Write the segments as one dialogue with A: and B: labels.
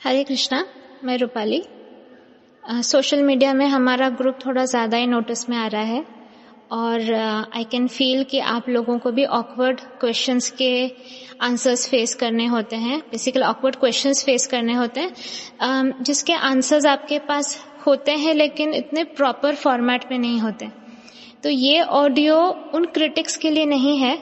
A: हरे कृष्णा, मैं Rupali. Social media में हमारा ग्रुप थोड़ा ज़्यादा ही नोटिस में आ रहा है और आई कैन फील कि आप लोगों को भी ऑकवर्ड क्वेश्चंस के आंसर्स फेस करने होते हैं, बेसिकली ऑकवर्ड क्वेश्चंस फेस करने होते हैं जिसके आंसर्स आपके पास होते हैं लेकिन इतने प्रॉपर फॉर्मेट में नहीं होते। तो ये ऑडियो उन क्रिटिक्स के लिए नहीं है,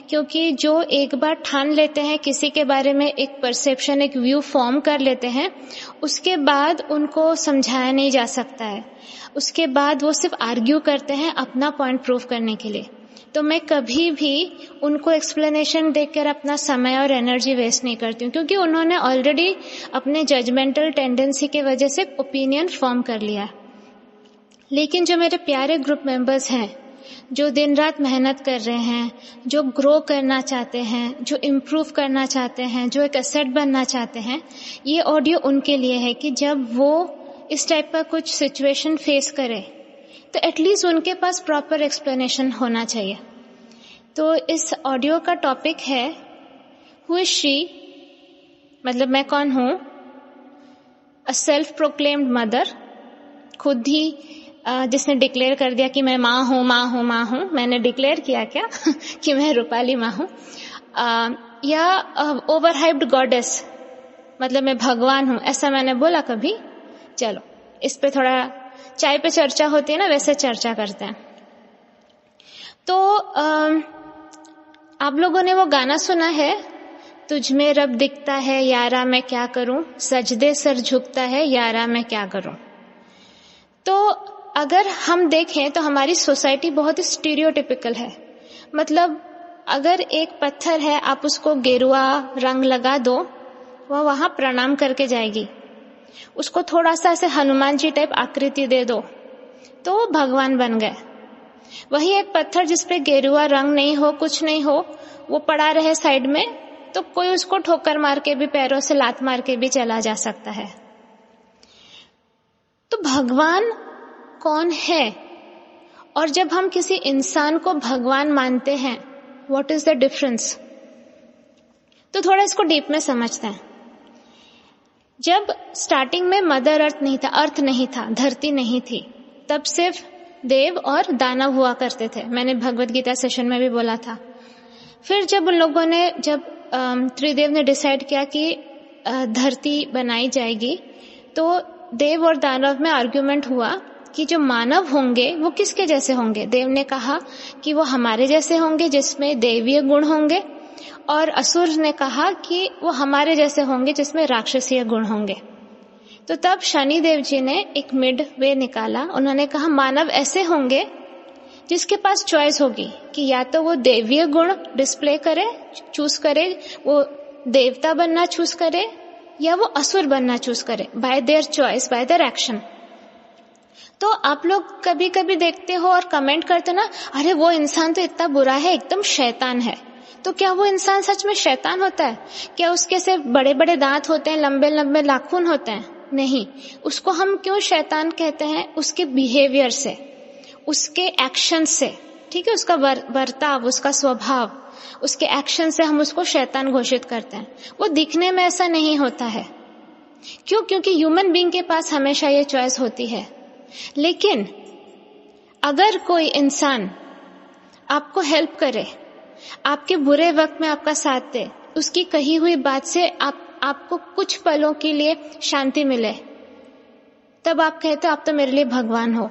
A: क्योंकि जो एक बार ठान लेते हैं किसी के बारे में, एक परसेप्शन, एक व्यू फॉर्म कर लेते हैं, उसके बाद उनको समझाया नहीं जा सकता है। उसके बाद वो सिर्फ आर्ग्यू करते हैं अपना पॉइंट प्रूव करने के लिए। तो मैं कभी भी उनको एक्सप्लेनेशन देकर अपना समय और एनर्जी वेस्ट नहीं करती हूँ, क्योंकि उन्होंने ऑलरेडी अपने जजमेंटल टेंडेंसी की वजह से ओपिनियन फॉर्म कर लिया है। लेकिन जो मेरे प्यारे ग्रुप मेंबर्स हैं, जो दिन रात मेहनत कर रहे हैं, जो ग्रो करना चाहते हैं, जो इम्प्रूव करना चाहते हैं, जो एक एसेट बनना चाहते हैं, ये ऑडियो उनके लिए है कि जब वो इस टाइप का कुछ सिचुएशन फेस करे तो एटलीस्ट उनके पास प्रॉपर एक्सप्लेनेशन होना चाहिए। तो इस ऑडियो का टॉपिक है हु इज शी, मतलब मैं कौन हूँ। अ सेल्फ प्रोक्लेम्ड मदर, खुद ही जिसने डिक्लेयर कर दिया कि मैं माँ हूँ, माँ हूँ, माँ हूँ। मैंने डिक्लेयर किया क्या कि मैं रूपाली माँ हूँ। या ओवर हाइप्ड गॉडेस, मतलब मैं भगवान हूँ, ऐसा मैंने बोला कभी? चलो, इस पे थोड़ा चाय पे चर्चा होती है ना, वैसे चर्चा करते हैं। तो आप लोगों ने वो गाना सुना है, तुझ में रब दिखता है यारा मैं क्या करूं, सजदे सर झुकता है यारा मैं क्या करूं। तो अगर हम देखें तो हमारी सोसाइटी बहुत ही स्टीरियोटिपिकल है। मतलब अगर एक पत्थर है, आप उसको गेरुआ रंग लगा दो, वह वहां प्रणाम करके जाएगी। उसको थोड़ा सा ऐसे हनुमान जी टाइप आकृति दे दो तो वो भगवान बन गए। वही एक पत्थर जिसपे गेरुआ रंग नहीं हो, कुछ नहीं हो, वो पड़ा रहे साइड में, तो कोई उसको ठोकर मार के भी, पैरों से लात मार के भी चला जा सकता है। तो भगवान कौन है? और जब हम किसी इंसान को भगवान मानते हैं, व्हाट इज द डिफरेंस? तो थोड़ा इसको डीप में समझते हैं। जब स्टार्टिंग में मदर अर्थ नहीं था, धरती नहीं थी, तब सिर्फ देव और दानव हुआ करते थे। मैंने भगवत गीता सेशन में भी बोला था। फिर जब उन लोगों ने, जब त्रिदेव ने डिसाइड किया कि धरती बनाई जाएगी, तो देव और दानव में आर्ग्यूमेंट हुआ कि जो मानव होंगे वो किसके जैसे होंगे। देव ने कहा कि वो हमारे जैसे होंगे जिसमें दैवीय गुण होंगे, और असुर ने कहा कि वो हमारे जैसे होंगे जिसमें राक्षसीय गुण होंगे। तो तब शनि देव जी ने एक मिड वे निकाला। उन्होंने कहा मानव ऐसे होंगे जिसके पास चॉइस होगी कि या तो वो दैवीय गुण डिस्प्ले करे, चूज करे, वो देवता बनना चूज करे, या वो असुर बनना चूज करे, bye their choice, bye their action. तो आप लोग कभी कभी देखते हो और कमेंट करते हो ना, अरे वो इंसान तो इतना बुरा है, एकदम शैतान है। तो क्या वो इंसान सच में शैतान होता है? क्या उसके सिर्फ बड़े बड़े दांत होते हैं, लंबे लंबे नाखून होते हैं? नहीं। उसको हम क्यों शैतान कहते हैं? उसके बिहेवियर से, उसके एक्शन से, ठीक है, उसका बर्ताव, उसका स्वभाव, उसके एक्शन से हम उसको शैतान घोषित करते हैं। वो दिखने में ऐसा नहीं होता है। क्यों? क्योंकि ह्यूमन बीइंग के पास हमेशा ये चॉइस होती है। लेकिन अगर कोई इंसान आपको हेल्प करे, आपके बुरे वक्त में आपका साथ दे, उसकी कही हुई बात से आपको कुछ पलों के लिए शांति मिले, तब आप कहते हो आप तो मेरे लिए भगवान हो।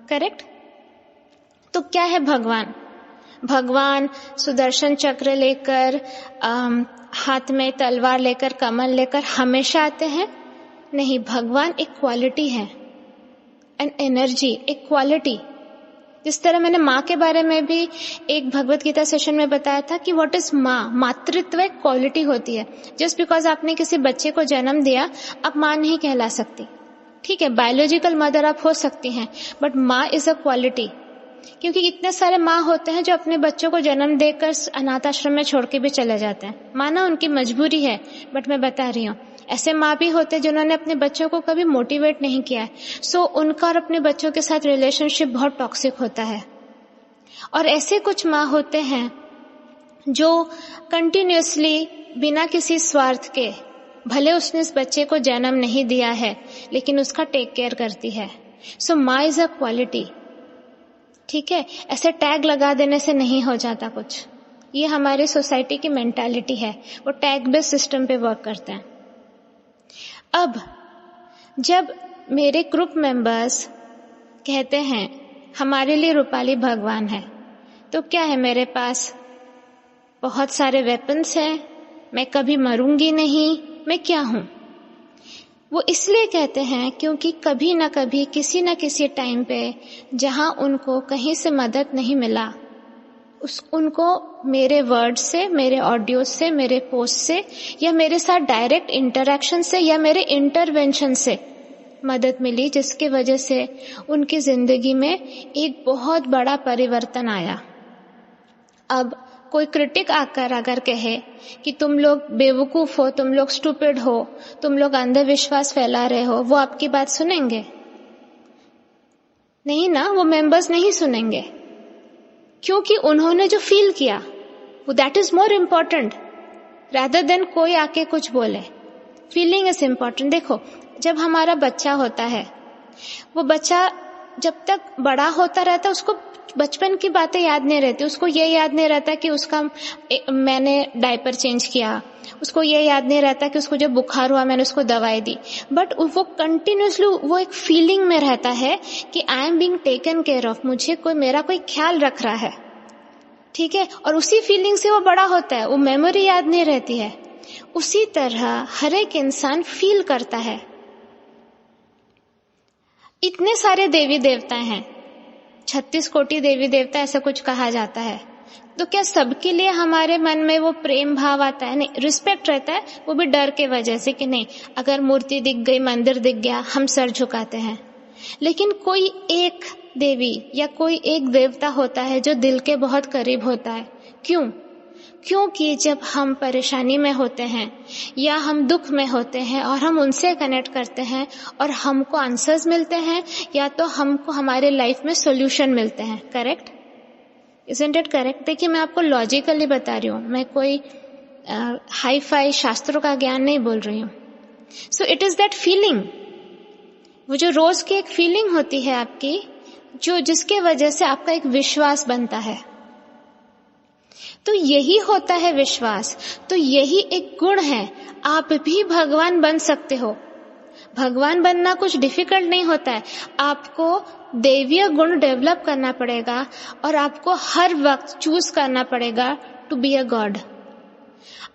A: करेक्ट? तो क्या है भगवान? भगवान सुदर्शन चक्र लेकर, हाथ में तलवार लेकर, कमल लेकर हमेशा आते हैं? नहीं। भगवान एक क्वालिटी है, एन एनर्जी, एक क्वालिटी। जिस तरह मैंने माँ के बारे में भी एक भगवत गीता सेशन में बताया था कि व्हाट इज माँ, मातृत्व एक क्वालिटी होती है। जस्ट बिकॉज आपने किसी बच्चे को जन्म दिया, आप माँ नहीं कहला सकती। ठीक है, बायोलॉजिकल मदर आप हो सकती हैं, बट माँ इज अ क्वालिटी। क्योंकि इतने सारे माँ होते हैं जो अपने बच्चों को जन्म देकर अनाथ आश्रम में छोड़ के भी चले जाते हैं। माना उनकी मजबूरी है, बट मैं बता रही हूँ ऐसे माँ भी होते हैं जिन्होंने अपने बच्चों को कभी मोटिवेट नहीं किया है। सो उनका और अपने बच्चों के साथ रिलेशनशिप बहुत टॉक्सिक होता है। और ऐसे कुछ माँ होते हैं जो कंटिन्यूअसली बिना किसी स्वार्थ के भले उसने इस बच्चे को जन्म नहीं दिया है, लेकिन उसका टेक केयर करती है. सो माँ इज अ क्वालिटी. ठीक है, ऐसे टैग लगा देने से नहीं हो जाता कुछ. ये हमारी सोसाइटी की मेंटालिटी है, वो टैग बेस्ड सिस्टम पे वर्क करते हैं. अब जब मेरे ग्रुप मेंबर्स कहते हैं हमारे लिए रूपाली भगवान है, तो क्या है, मेरे पास बहुत सारे वेपन्स हैं, मैं कभी मरूंगी नहीं, मैं क्या हूं? वो इसलिए कहते हैं क्योंकि कभी ना कभी किसी न किसी टाइम पे जहां उनको कहीं से मदद नहीं मिला, उनको मेरे वर्ड से, मेरे ऑडियो से, मेरे पोस्ट से, या मेरे साथ डायरेक्ट इंटरेक्शन से, या मेरे इंटरवेंशन से मदद मिली, जिसकी वजह से उनकी जिंदगी में एक बहुत बड़ा परिवर्तन आया. अब कोई क्रिटिक आकर अगर कहे कि तुम लोग बेवकूफ हो, तुम लोग स्टूपिड हो, तुम लोग अंधविश्वास फैला रहे हो, वो आपकी बात सुनेंगे? नहीं ना, वो मेंबर्स नहीं सुनेंगे, क्योंकि उन्होंने जो फील किया वो that is more important rather than कोई आके कुछ बोले. Feeling is important. देखो, जब हमारा बच्चा होता है, वो बच्चा जब तक बड़ा होता रहता है, उसको बचपन की बातें याद नहीं रहती. उसको ये याद नहीं रहता कि मैंने डायपर चेंज किया, उसको ये याद नहीं रहता कि उसको जब बुखार हुआ मैंने उसको दवाई दी. बट वो कंटिन्यूसली वो एक फीलिंग में रहता है कि I am being taken care of, मुझे मेरा कोई ख्याल रख रहा है. ठीक है, और उसी फीलिंग से वो बड़ा होता है, वो मेमोरी याद नहीं रहती है. उसी तरह हर एक इंसान फील करता है. इतने सारे देवी देवता हैं, 36 कोटि देवी देवता ऐसा कुछ कहा जाता है, तो क्या सबके लिए हमारे मन में वो प्रेम भाव आता है? नहीं, रिस्पेक्ट रहता है, वो भी डर के वजह से कि नहीं, अगर मूर्ति दिख गई, मंदिर दिख गया, हम सर झुकाते हैं. लेकिन कोई एक देवी या कोई एक देवता होता है जो दिल के बहुत करीब होता है. क्यों? क्योंकि जब हम परेशानी में होते हैं या हम दुख में होते हैं और हम उनसे कनेक्ट करते हैं और हमको आंसर्स मिलते हैं, या तो हमको हमारे लाइफ में सॉल्यूशन मिलते हैं. करेक्ट? Isn't it correct? देखिए, मैं आपको लॉजिकली बता रही हूँ, मैं कोई हाई फाई शास्त्रों का ज्ञान नहीं बोल रही हूँ. So it is that feeling, वो जो रोज की एक फीलिंग होती है आपकी, जो जिसके वजह से आपका एक विश्वास बनता है. तो यही होता है विश्वास. तो यही एक गुण है. आप भी भगवान बन सकते हो. भगवान बनना कुछ डिफिकल्ट नहीं होता है. आपको दैवीय गुण डेवलप करना पड़ेगा और आपको हर वक्त चूज करना पड़ेगा टू बी अ गॉड.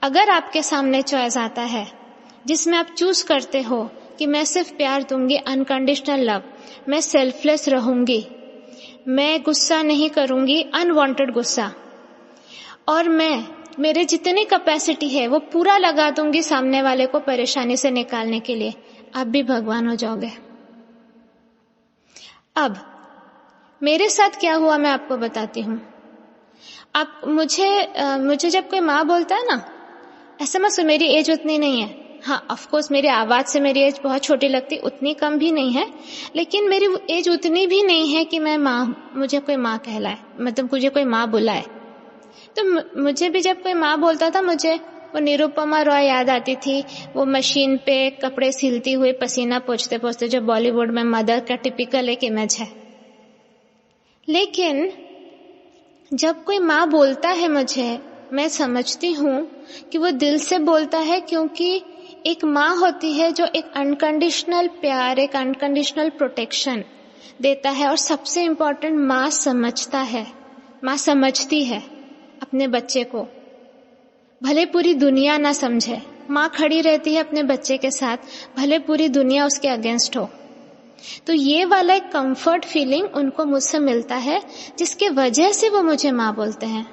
A: अगर आपके सामने चॉइस आता है जिसमें आप चूज करते हो कि मैं सिर्फ प्यार दूंगी, अनकंडीशनल लव, मैं सेल्फलेस रहूंगी, मैं गुस्सा नहीं करूंगी, अनवांटेड गुस्सा, और मेरे जितनी कैपेसिटी है वो पूरा लगा दूंगी सामने वाले को परेशानी से निकालने के लिए, आप भी भगवान हो जाओगे. अब मेरे साथ क्या हुआ मैं आपको बताती हूँ. आप मुझे जब कोई माँ बोलता है ना, ऐसा मत, मेरी एज उतनी नहीं है. हाँ, ऑफ कोर्स मेरी आवाज से मेरी एज बहुत छोटी लगती, उतनी कम भी नहीं है, लेकिन मेरी एज उतनी भी नहीं है कि मैं मुझे कोई माँ कहलाए, मतलब मुझे कोई माँ बुलाए. तो मुझे भी जब कोई माँ बोलता था, मुझे वो निरुपमा रॉय याद आती थी, वो मशीन पे कपड़े सिलती हुई पसीना पोंछते पोंछते, जो बॉलीवुड में मदर का टिपिकल एक इमेज है. लेकिन जब कोई माँ बोलता है मुझे, मैं समझती हूँ कि वो दिल से बोलता है, क्योंकि एक माँ होती है जो एक अनकंडीशनल प्यार, एक अनकंडीशनल प्रोटेक्शन देता है. और सबसे इम्पोर्टेंट, माँ समझता है, माँ समझती है अपने बच्चे को, भले पूरी दुनिया ना समझे. माँ खड़ी रहती है अपने बच्चे के साथ, भले पूरी दुनिया उसके अगेंस्ट हो. तो ये वाला एक कंफर्ट फीलिंग उनको मुझसे मिलता है, जिसके वजह से वो मुझे माँ बोलते हैं.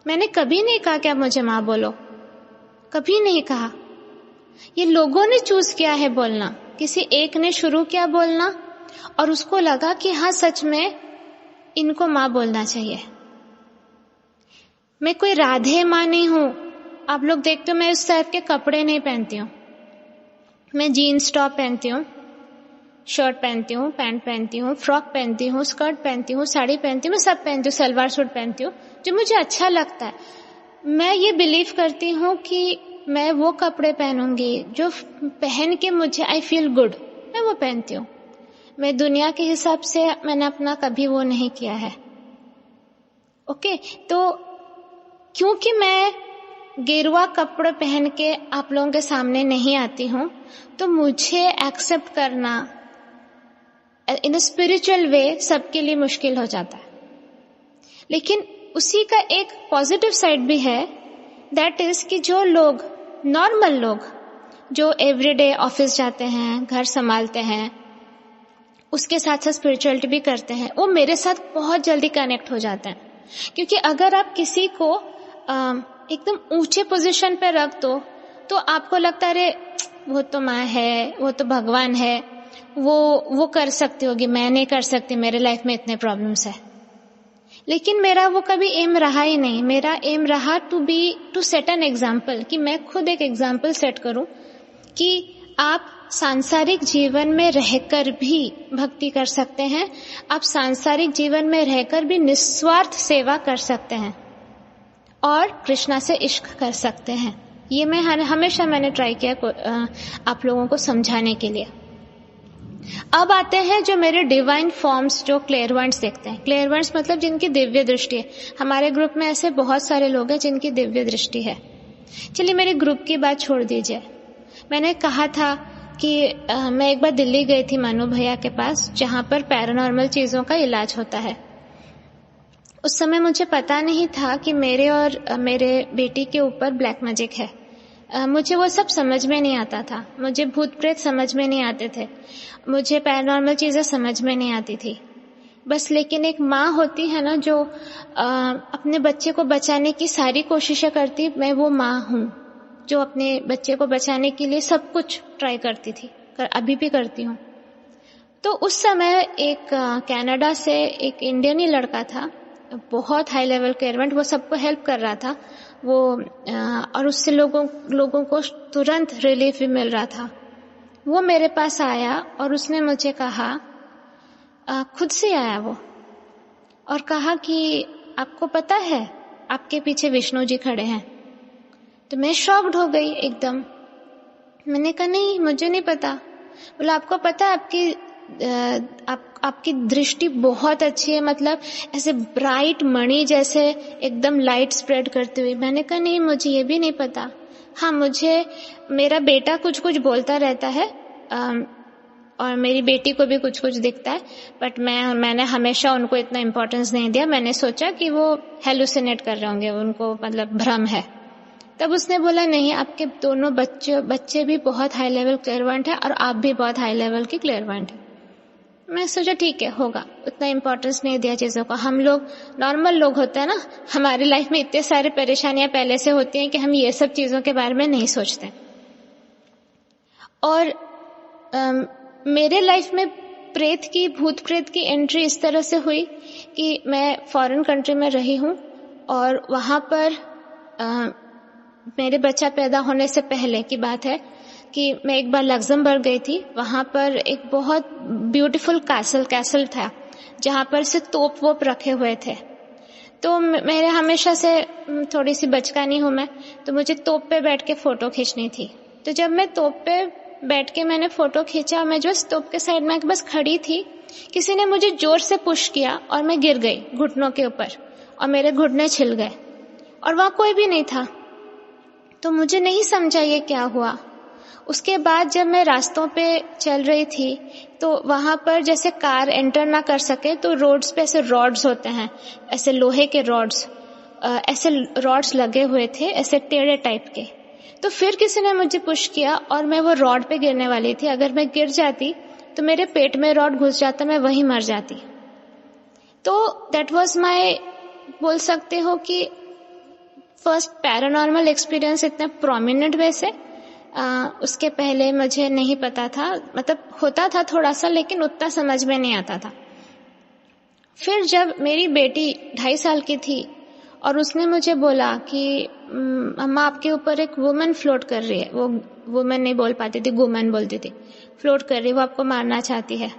A: मैंने कभी नहीं कहा कि आप मुझे माँ बोलो, कभी नहीं कहा. ये लोगों ने चूज किया है बोलना. किसी एक ने शुरू किया बोलना और उसको लगा कि हाँ, सच में इनको माँ बोलना चाहिए. मैं कोई राधे माँ नहीं हूं. आप लोग देखते हो मैं उस टाइप के कपड़े नहीं पहनती हूँ. मैं जीन्स टॉप पहनती हूँ, शर्ट पहनती हूँ, पैंट पहनती हूँ, फ्रॉक पहनती हूँ, स्कर्ट पहनती हूँ, साड़ी पहनती हूँ, मैं सब पहनती हूँ, सलवार सूट पहनती हूँ, जो मुझे अच्छा लगता है. मैं ये बिलीव करती हूँ कि मैं वो कपड़े पहनूंगी जो पहन के मुझे आई फील गुड, मैं वो पहनती हूँ। मैं दुनिया के हिसाब से मैंने अपना कभी वो नहीं किया है। ओके, तो क्योंकि मैं गेरुआ कपड़े पहन के आप लोगों के सामने नहीं आती हूँ, तो मुझे एक्सेप्ट करना इन अ स्पिरिचुअल वे सबके लिए मुश्किल हो जाता है। लेकिन उसी का एक पॉजिटिव साइड भी है, दैट इज कि जो लोग नॉर्मल लोग जो एवरीडे ऑफिस जाते हैं, घर संभालते हैं, उसके साथ साथ स्पिरिचुअलिटी भी करते हैं, वो मेरे साथ बहुत जल्दी कनेक्ट हो जाते हैं। क्योंकि अगर आप किसी को एकदम ऊंचे पोजीशन पे रख दो तो आपको लगता है अरे वो तो माँ है, वो तो भगवान है, वो कर सकती होगी, मैं नहीं कर सकती, मेरे लाइफ में इतने प्रॉब्लम्स है। लेकिन मेरा वो कभी एम रहा ही नहीं। मेरा एम रहा टू सेट एन एग्जाम्पल, कि मैं खुद एक एग्जाम्पल सेट करूं कि आप सांसारिक जीवन में रहकर भी भक्ति कर सकते हैं, आप सांसारिक जीवन में रहकर भी निस्वार्थ सेवा कर सकते हैं और कृष्णा से इश्क कर सकते हैं। ये मैं हमेशा मैंने ट्राई किया आप लोगों को समझाने के लिए। अब आते हैं जो मेरे डिवाइन फॉर्म्स, जो क्लेयरवाइंट्स देखते हैं। क्लेयरवाइंट्स मतलब जिनकी दिव्य दृष्टि है। हमारे ग्रुप में ऐसे बहुत सारे लोग हैं जिनकी दिव्य दृष्टि है। चलिए मेरे ग्रुप की बात छोड़ दीजिए। मैंने कहा था कि मैं एक बार दिल्ली गई थी मनु भैया के पास, जहां पर पैरानॉर्मल चीजों का इलाज होता है। उस समय मुझे पता नहीं था कि मेरे और मेरे बेटी के ऊपर ब्लैक मैजिक है। मुझे वो सब समझ में नहीं आता था। मुझे भूत प्रेत समझ में नहीं आते थे, मुझे पैरानॉर्मल चीजें समझ में नहीं आती थी बस। लेकिन एक माँ होती है ना जो अपने बच्चे को बचाने की सारी कोशिशें करती, मैं वो माँ हूँ जो अपने बच्चे को बचाने के लिए सब कुछ ट्राई करती थी, अभी भी करती हूँ। तो उस समय एक कनाडा से एक इंडियन ही लड़का था, बहुत हाई लेवल क्लेयरवाइंट, वो सबको हेल्प कर रहा था वो, और उससे लोगों को तुरंत रिलीफ भी मिल रहा था। वो मेरे पास आया और उसने मुझे कहा, खुद से आया वो, और कहा कि आपको पता है आपके पीछे विष्णु जी खड़े हैं। तो मैं शॉक्ड हो गई एकदम। मैंने कहा नहीं, मुझे नहीं पता। बोला आपको पता है आपकी दृष्टि बहुत अच्छी है, मतलब ऐसे ब्राइट मणि जैसे एकदम लाइट स्प्रेड करती हुई। मैंने कहा नहीं, मुझे ये भी नहीं पता। हाँ, मुझे मेरा बेटा कुछ कुछ बोलता रहता है और मेरी बेटी को भी कुछ कुछ दिखता है, बट मैंने हमेशा उनको इतना इम्पोर्टेंस नहीं दिया। मैंने सोचा कि वो हेलुसिनेट कर रहे होंगे, उनको मतलब भ्रम है। तब उसने बोला नहीं, आपके दोनों बच्चे भी बहुत हाई लेवल क्लेयरवाइंट है और आप भी बहुत हाई लेवल की क्लेयरवाइंट है। मैं सोचा ठीक है, होगा, उतना इम्पोर्टेंस नहीं दिया चीजों को। हम लोग नॉर्मल लोग होते हैं ना, हमारी लाइफ में इतने सारे परेशानियां पहले से होती हैं कि हम ये सब चीजों के बारे में नहीं सोचते। और मेरे लाइफ में भूत प्रेत की एंट्री इस तरह से हुई कि मैं फॉरेन कंट्री में रही हूँ और वहां पर मेरे बच्चा पैदा होने से पहले की बात है कि मैं एक बार लग्जमबर्ग गई थी। वहां पर एक बहुत ब्यूटीफुल कैसल था जहां पर से तोप वोप रखे हुए थे। तो मेरे हमेशा से थोड़ी सी बचकानी हूं मैं, तो मुझे तोप पे बैठ के फोटो खींचनी थी। तो जब मैं तोप पे बैठ के मैंने फोटो खींचा, मैं जो तोप के साइड में बस खड़ी थी, किसी ने मुझे जोर से पुश किया और मैं गिर गई घुटनों के ऊपर और मेरे घुटने छिल गए और वहां कोई भी नहीं था। तो मुझे नहीं समझा ये क्या हुआ। उसके बाद जब मैं रास्तों पे चल रही थी तो वहां पर जैसे कार एंटर ना कर सके तो रोड्स पे ऐसे रॉड्स होते हैं, ऐसे लोहे के रॉड्स, ऐसे रॉड्स लगे हुए थे ऐसे टेढ़े टाइप के। तो फिर किसी ने मुझे पुश किया और मैं वो रॉड पे गिरने वाली थी। अगर मैं गिर जाती तो मेरे पेट में रॉड घुस जाता, मैं वहीं मर जाती। तो दैट वाज माय, बोल सकते हो कि फर्स्ट पैरानॉर्मल एक्सपीरियंस इतने प्रोमिनेंट वे से। उसके पहले मुझे नहीं पता था, मतलब होता था थोड़ा सा लेकिन उतना समझ में नहीं आता था। फिर जब मेरी बेटी 2.5 साल की थी और उसने मुझे बोला कि अम्मा आपके ऊपर एक वुमन फ्लोट कर रही है, वो वुमन नहीं बोल पाती थी, वुमन बोलती थी, फ्लोट कर रही है, वो आपको मारना चाहती है।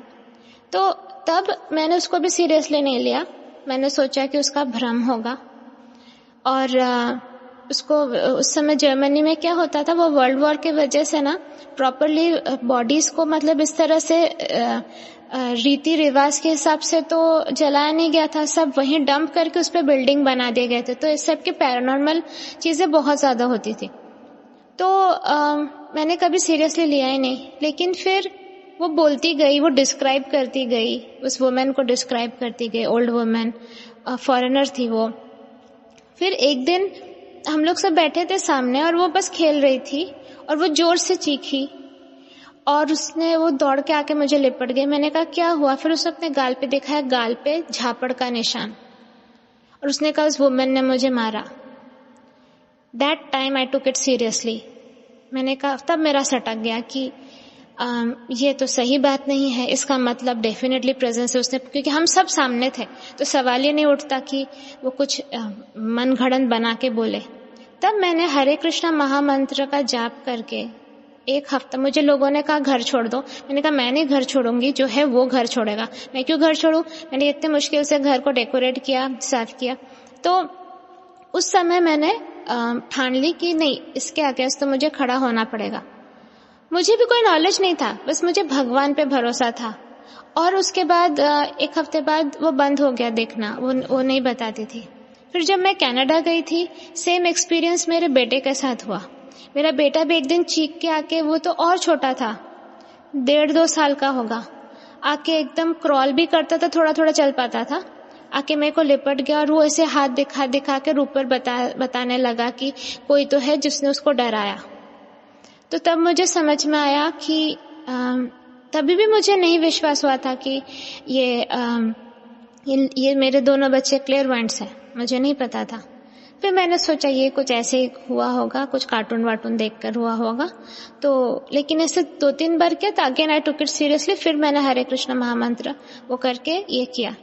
A: तो तब मैंने उसको भी सीरियसली नहीं लिया, मैंने सोचा कि उसका भ्रम होगा। और उसको उस समय जर्मनी में क्या होता था, वो वर्ल्ड वॉर की वजह से ना प्रॉपरली बॉडीज को मतलब इस तरह से रीति रिवाज के हिसाब से तो जलाया नहीं गया था, सब वहीं डंप करके उस पर बिल्डिंग बना दिए गए थे। तो इस सब की पैरानॉर्मल चीजें बहुत ज्यादा होती थी। तो मैंने कभी सीरियसली लिया ही नहीं। लेकिन फिर वो बोलती गई, वो डिस्क्राइब करती गई, उस वुमेन को डिस्क्राइब करती गई, ओल्ड वुमेन, फॉरेनर थी वो। फिर एक दिन हम लोग सब बैठे थे सामने और वो बस खेल रही थी और वो जोर से चीखी और वो दौड़ के आके मुझे लिपट गई। मैंने कहा क्या हुआ? फिर उसने अपने गाल पे दिखाया, गाल पे झापड़ का निशान, और उसने कहा उस वुमेन ने मुझे मारा। That time I took it seriously. मैंने कहा, तब मेरा सटक गया कि ये तो सही बात नहीं है, इसका मतलब डेफिनेटली प्रेजेंस है उसने, क्योंकि हम सब सामने थे तो सवाल ये नहीं उठता कि वो कुछ मनगढ़ंत बना के बोले। तब मैंने हरे कृष्णा महामंत्र का जाप करके 1 हफ्ता, मुझे लोगों ने कहा घर छोड़ दो, मैंने कहा मैं नहीं घर छोड़ूंगी, जो है वो घर छोड़ेगा, मैं क्यों घर छोड़ूं। मैंने इतने मुश्किल से घर को डेकोरेट किया, साफ किया। तो उस समय मैंने ठान ली कि नहीं, इसके आगे तो मुझे खड़ा होना पड़ेगा। मुझे भी कोई नॉलेज नहीं था, बस मुझे भगवान पे भरोसा था। और उसके बाद 1 हफ्ते बाद वो बंद हो गया देखना, वो नहीं बताती थी। फिर जब मैं कनाडा गई थी, सेम एक्सपीरियंस मेरे बेटे के साथ हुआ। मेरा बेटा भी एक दिन चीख के आके, वो तो और छोटा था, 1.5-2 साल का होगा, आके एकदम क्रॉल भी करता था, थोड़ा थोड़ा चल पाता था, आके मेरे को लिपट गया और वो ऐसे हाथ दिखा दिखा के ऊपर बताने लगा कि कोई तो है जिसने उसको डराया। तो तब मुझे समझ में आया कि तभी भी मुझे नहीं विश्वास हुआ था कि ये मेरे दोनों बच्चे क्लेयरवाइंट्स हैं, मुझे नहीं पता था। फिर मैंने सोचा ये कुछ ऐसे ही हुआ होगा, कुछ कार्टून वार्टून देखकर हुआ होगा। तो लेकिन ऐसे 2-3 बार किया, तो again I took it seriously. फिर मैंने हरे कृष्ण महामंत्र वो करके ये किया।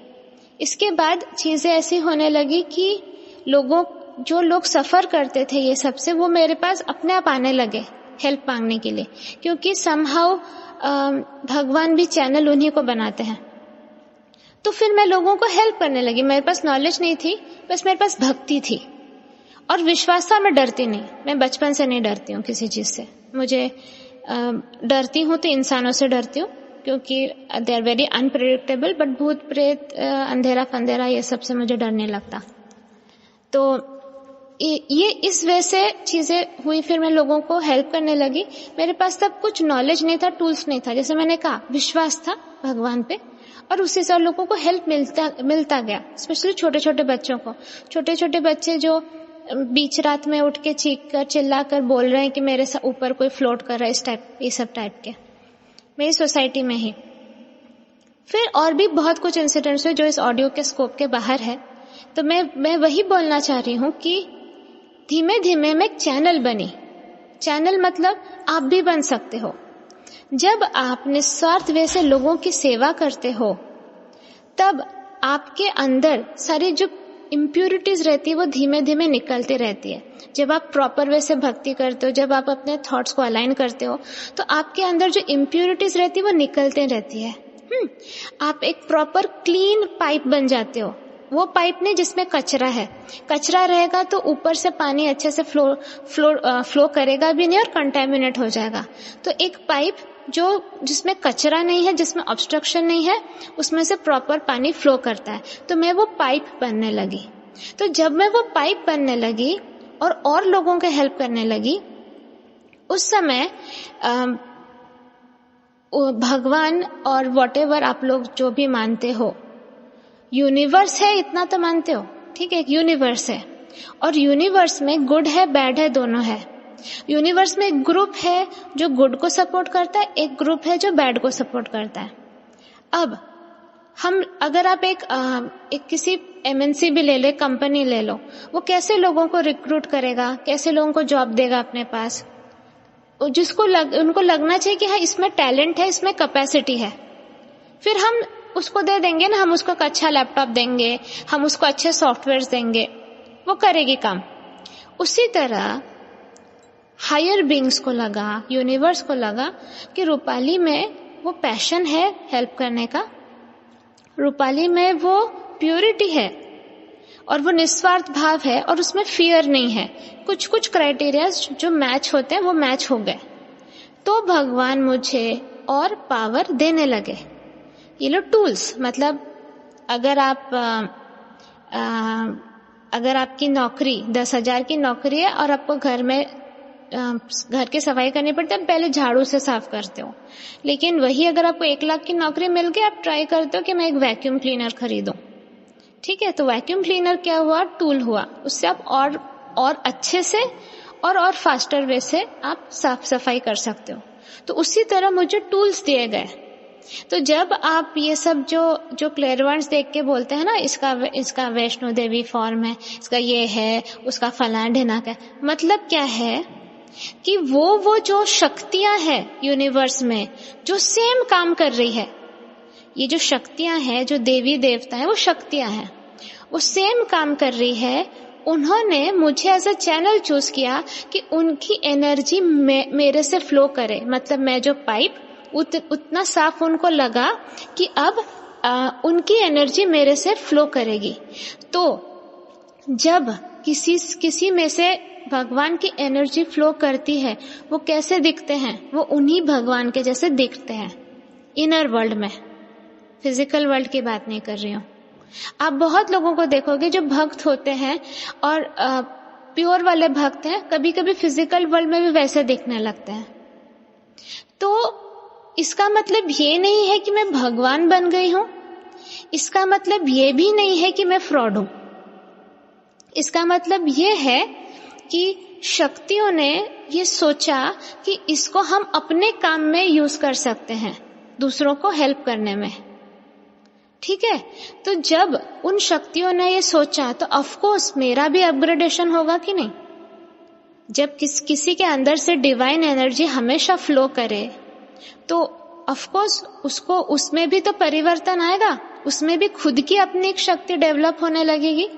A: इसके बाद चीजें ऐसी होने लगी कि जो लोग सफर करते थे ये सबसे, वो मेरे पास अपने आप आने लगे हेल्प मांगने के लिए, क्योंकि समहाउ भगवान भी चैनल उन्हीं को बनाते हैं। तो फिर मैं लोगों को हेल्प करने लगी। मेरे पास नॉलेज नहीं थी, बस मेरे पास भक्ति थी और विश्वास था। मैं डरती नहीं, मैं बचपन से नहीं डरती हूँ किसी चीज से। मुझे डरती हूँ तो इंसानों से डरती हूँ, क्योंकि they are very unpredictable. But भूत प्रेत, अंधेरा फंधेरा, ये सब से मुझे डर नहीं लगता। तो ये इस वजह से चीजें हुई। फिर मैं लोगों को हेल्प करने लगी। मेरे पास तब कुछ नॉलेज नहीं था, टूल्स नहीं था। जैसे मैंने कहा, विश्वास था भगवान पे, और उससे सब लोगों को हेल्प मिलता गया। स्पेशली छोटे छोटे बच्चों को, छोटे छोटे बच्चे जो बीच रात में उठ के चीख कर चिल्ला कर बोल रहे हैं कि मेरे ऊपर कोई फ्लोट कर रहा है, ये सब टाइप के, मेरी सोसाइटी में ही। फिर और भी बहुत कुछ इंसिडेंट्स हुए जो इस ऑडियो के स्कोप के बाहर है। तो मैं वही बोलना चाह रही हूँ कि धीमे धीमे मैं एक चैनल बनी। चैनल मतलब आप भी बन सकते हो। जब आप निस्वार्थ वे से लोगों की सेवा करते हो, तब आपके अंदर सारी जो इम्प्यूरिटीज रहती है वो धीमे धीमे निकलती रहती है। जब आप प्रॉपर वे से भक्ति करते हो, जब आप अपने थॉट्स को अलाइन करते हो, तो आपके अंदर जो इम्प्यूरिटीज रहती है वो निकलते रहती है। आप एक प्रॉपर क्लीन पाइप बन जाते हो। वो पाइप नहीं जिसमें कचरा है। कचरा रहेगा तो ऊपर से पानी अच्छे से फ्लो करेगा भी नहीं और कंटेमिनेट हो जाएगा। तो एक पाइप जिसमें कचरा नहीं है, जिसमें ऑब्स्ट्रक्शन नहीं है, उसमें से प्रॉपर पानी फ्लो करता है। तो मैं वो पाइप बनने लगी। तो जब मैं वो पाइप बनने लगी और लोगों के हेल्प करने लगी, उस समय भगवान और व्हाटएवर आप लोग जो भी मानते हो, यूनिवर्स है, इतना तो मानते हो, ठीक है, एक यूनिवर्स है। और यूनिवर्स में गुड है, बैड है, दोनों है। यूनिवर्स में एक ग्रुप है जो गुड को सपोर्ट करता है, एक ग्रुप है जो बैड को सपोर्ट करता है। अब अगर आप एक किसी MNC भी ले ले, कंपनी ले लो, वो कैसे लोगों को रिक्रूट करेगा, कैसे लोगों को जॉब देगा अपने पास? उनको लगना चाहिए कि हाँ, इसमें टैलेंट है, इसमें कैपेसिटी है, फिर हम उसको दे देंगे ना, हम उसको एक अच्छा लैपटॉप देंगे, हम उसको अच्छे सॉफ्टवेयर देंगे, वो करेगी काम। उसी तरह हायर बीइंग्स को लगा, यूनिवर्स को लगा कि रूपाली में वो पैशन है हेल्प करने का, रूपाली में वो प्योरिटी है, और वो निस्वार्थ भाव है और उसमें फियर नहीं है। कुछ कुछ क्राइटेरिया जो मैच होते हैं वो मैच हो गए, तो भगवान मुझे और पावर देने लगे। ये लो टूल्स, मतलब अगर आपकी नौकरी 10,000 की नौकरी है और आपको घर की सफाई करनी पड़ती है, आप पहले झाड़ू से साफ करते हो। लेकिन वही अगर आपको 1 लाख की नौकरी मिल गई, आप ट्राई करते हो कि मैं एक वैक्यूम क्लीनर खरीदूं। ठीक है, तो वैक्यूम क्लीनर क्या हुआ? टूल हुआ। उससे आप और अच्छे से और फास्टर वे से आप साफ सफाई कर सकते हो। तो उसी तरह मुझे टूल्स दिए गए। तो जब आप ये सब जो क्लेयरवाइंट्स देख के बोलते हैं ना, इसका वैष्णो देवी फॉर्म है, इसका ये है, उसका फलाना ढिना का, मतलब क्या है कि वो जो शक्तियां हैं यूनिवर्स में जो सेम काम कर रही है, ये जो शक्तियां हैं, जो देवी देवता है, वो शक्तियां हैं, वो सेम काम कर रही है। उन्होंने मुझे एज अ चैनल चूज किया कि उनकी एनर्जी मेरे से फ्लो करे। मतलब मैं जो पाइप उतना साफ उनको लगा कि अब उनकी एनर्जी मेरे से फ्लो करेगी। तो जब किसी में से भगवान की एनर्जी फ्लो करती है, वो कैसे दिखते हैं? वो उन्हीं भगवान के जैसे दिखते हैं इनर वर्ल्ड में। फिजिकल वर्ल्ड की बात नहीं कर रही हूँ। आप बहुत लोगों को देखोगे जो भक्त होते हैं और प्योर वाले भक्त हैं, कभी कभी फिजिकल वर्ल्ड में भी वैसे दिखने लगते हैं। तो इसका मतलब ये नहीं है कि मैं भगवान बन गई हूं, इसका मतलब ये भी नहीं है कि मैं फ्रॉड हूं। इसका मतलब ये है कि शक्तियों ने ये सोचा कि इसको हम अपने काम में यूज कर सकते हैं, दूसरों को हेल्प करने में। ठीक है, तो जब उन शक्तियों ने ये सोचा तो ऑफ कोर्स मेरा भी अपग्रेडेशन होगा कि नहीं। जब किसी के अंदर से डिवाइन एनर्जी हमेशा फ्लो करे तो ऑफ कोर्स उसमें भी तो परिवर्तन आएगा, उसमें भी खुद की अपनी एक शक्ति डेवलप होने लगेगी।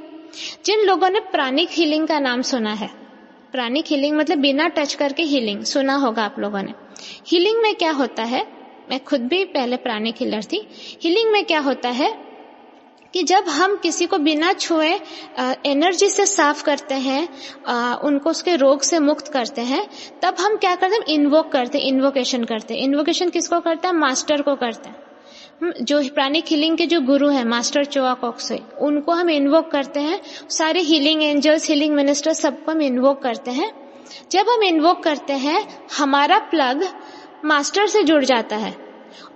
A: जिन लोगों ने प्राणिक हीलिंग का नाम सुना है, प्राणिक हीलिंग मतलब बिना टच करके हीलिंग, सुना होगा आप लोगों ने। हीलिंग में क्या होता है, मैं खुद भी पहले प्राणिक हीलर थी। हीलिंग में क्या होता है कि जब हम किसी को बिना छुए एनर्जी से साफ करते हैं, उनको उसके रोग से मुक्त करते हैं, तब हम क्या करते हैं? इन्वोक करते हैं, इन्वोकेशन करते हैं। इन्वोकेशन किसको करते हैं? मास्टर को करते हैं। जो प्राणिक हीलिंग के जो गुरु हैं, मास्टर चोआ कॉक्से, उनको हम इन्वोक करते हैं। सारे हीलिंग एंजल्स, हीलिंग मिनिस्टर, सबको हम इन्वोक करते हैं। जब हम इन्वोक करते हैं, हमारा प्लग मास्टर से जुड़ जाता है।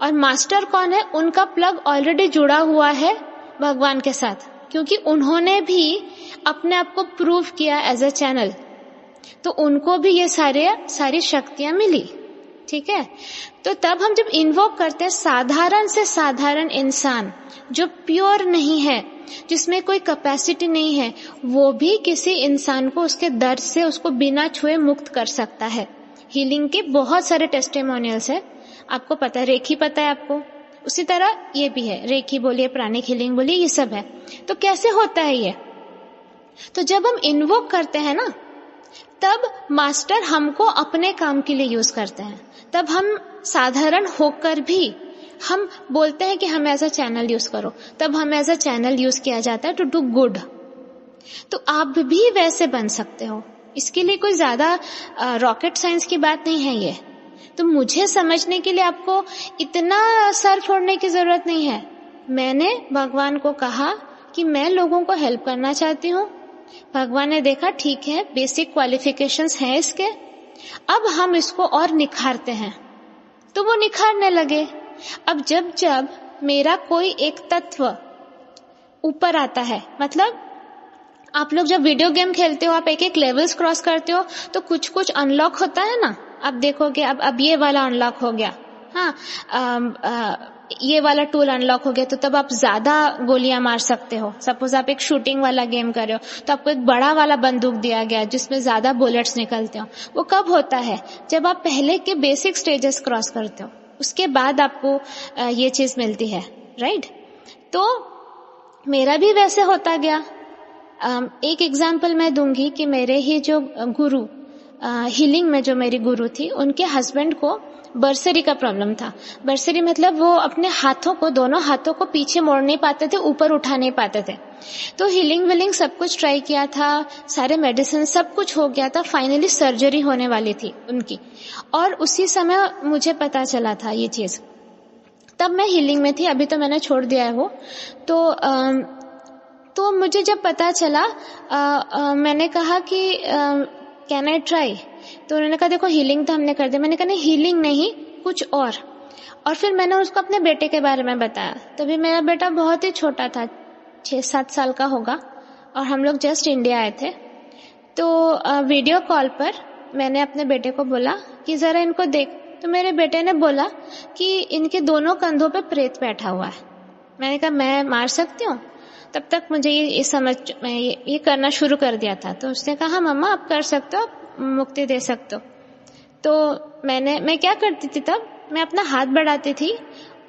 A: और मास्टर कौन है? उनका प्लग ऑलरेडी जुड़ा हुआ है भगवान के साथ, क्योंकि उन्होंने भी अपने आप को प्रूव किया एज अ चैनल, तो उनको भी ये सारी शक्तियां मिली। ठीक है, तो तब हम जब इन्वोक करते हैं, साधारण से साधारण इंसान जो प्योर नहीं है, जिसमें कोई कैपेसिटी नहीं है, वो भी किसी इंसान को उसके दर्द से उसको बिना छुए मुक्त कर सकता है। हीलिंग के बहुत सारे टेस्टिमोनियल्स है, आपको पता है, रेखी पता है आपको, उसी तरह ये भी है, रेखी बोलिए, प्राणिक हीलिंग बोलिए, ये सब है। तो कैसे होता है ये? तो जब हम इन्वोक करते हैं ना, तब मास्टर हमको अपने काम के लिए यूज करते हैं। तब हम साधारण होकर भी हम बोलते हैं कि हम एज अ चैनल यूज करो, तब हम एज अ चैनल यूज किया जाता है टू डू गुड। तो आप भी वैसे बन सकते हो। इसके लिए कोई ज्यादा रॉकेट साइंस की बात नहीं है ये। तो मुझे समझने के लिए आपको इतना सर फोड़ने की जरूरत नहीं है। मैंने भगवान को कहा कि मैं लोगों को हेल्प करना चाहती हूँ। भगवान ने देखा ठीक है, बेसिक क्वालिफिकेशंस हैं इसके, अब हम इसको और निखारते हैं, तो वो निखारने लगे। अब जब मेरा कोई एक तत्व ऊपर आता है, मतलब आप लोग जब वीडियो गेम खेलते हो, आप एक एक लेवल्स क्रॉस करते हो, तो कुछ अनलॉक होता है ना। अब देखोगे अब ये वाला अनलॉक हो गया, हाँ, ये वाला टूल अनलॉक हो गया, तो तब आप ज्यादा गोलियां मार सकते हो। सपोज आप एक शूटिंग वाला गेम कर रहे हो, तो आपको एक बड़ा वाला बंदूक दिया गया जिसमें ज्यादा बुलेट्स निकलते हो। वो कब होता है? जब आप पहले के बेसिक स्टेजेस क्रॉस करते हो, उसके बाद आपको ये चीज मिलती है, राइट? तो मेरा भी वैसे होता गया। एक एग्जाम्पल मैं दूंगी कि मेरे ही जो गुरु, हीलिंग में जो मेरी गुरु थी, उनके हस्बैंड को बर्सरी का प्रॉब्लम था। बर्सरी मतलब वो अपने हाथों को, दोनों हाथों को पीछे मोड़ नहीं पाते थे, ऊपर उठा नहीं पाते थे। तो हीलिंग विलिंग सब कुछ ट्राई किया था, सारे मेडिसिन सब कुछ हो गया था, फाइनली सर्जरी होने वाली थी उनकी। और उसी समय मुझे पता चला था ये चीज, तब मैं हीलिंग में थी, अभी तो मैंने छोड़ दिया है वो। तो मुझे जब पता चला, मैंने कहा कि कैन आई ट्राई, तो उन्होंने कहा देखो हीलिंग तो हमने कर दी। मैंने कहा नहीं, हीलिंग नहीं, कुछ और फिर मैंने उसको अपने बेटे के बारे में बताया। तभी मेरा बेटा बहुत ही छोटा था, 6-7 साल का होगा, और हम लोग जस्ट इंडिया आए थे। तो वीडियो कॉल पर मैंने अपने बेटे को बोला कि जरा इनको देख। तो मेरे बेटे ने बोला कि इनके दोनों कंधों पे प्रेत बैठा हुआ है। मैंने कहा मैं मार सकती हूँ? तब तक मुझे मैं ये करना शुरू कर दिया था। तो उसने कहा हाँ मम्मा आप कर सकते हो, आप मुक्ति दे सकते हो। तो मैं क्या करती थी तब, मैं अपना हाथ बढ़ाती थी